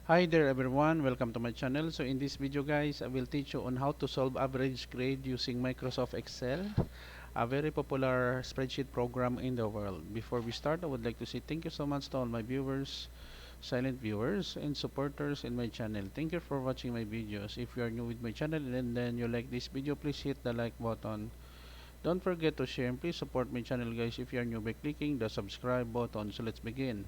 Hi there everyone, welcome to my channel. So in this video guys, I will teach you on how to solve average grade using Microsoft Excel, a very popular spreadsheet program in the world. Before we start, I would like to say thank you so much to all my viewers, silent viewers, and supporters in my channel. Thank you for watching my videos. If you are new with my channel and then you like this video, please hit the like button. Don't forget to share and please support my channel guys if you are new by clicking the subscribe button. So let's begin.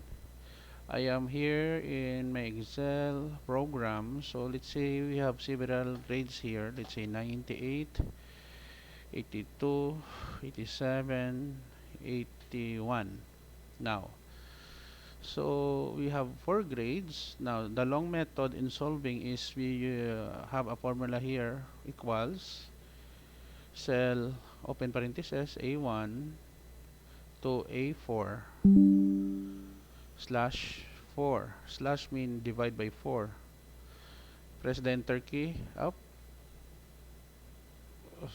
I am here in my Excel program. So let's say we have several grades here. Let's say 98, 82, 87, 81. Now, so we have four grades. Now, the long method in solving is we have a formula here equals cell open parenthesis A1 to A4 slash 4 slash mean divide by 4. Press the enter key up.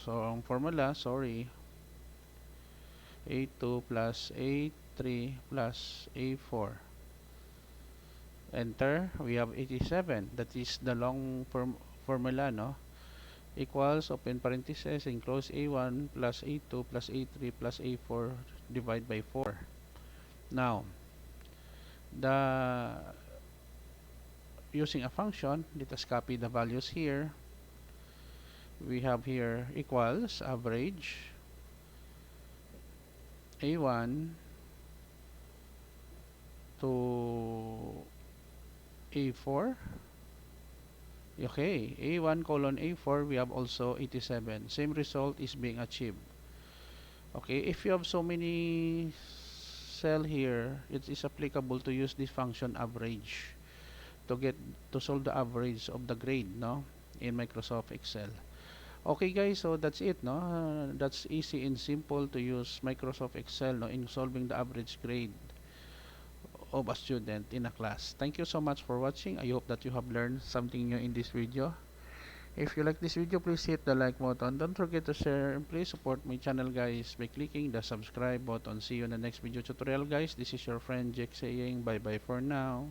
So ang formula, sorry, A2 plus A3 plus A4. Enter. We have 87. That is the long formula, no? Equals open parenthesis and close A1 plus A2 plus A3 plus A4 divide by 4. Now, the using a function, let us copy the values here. We have here equals average A1 to A4. Okay, A1 colon A4, we have also 87. Same result is being achieved. Okay, if you have so many cell here, it is applicable to use this function average to solve the average of the grade, no, in Microsoft Excel. Okay guys, so that's it, no? That's easy and simple to use Microsoft Excel, no, in solving the average grade of a student in a class. Thank you so much for watching. I hope that you have learned something new in this video. If you like this video, please hit the like button. Don't forget to share and please support my channel guys by clicking the subscribe button. See you in the next video tutorial guys. This is your friend Jake saying bye bye for now.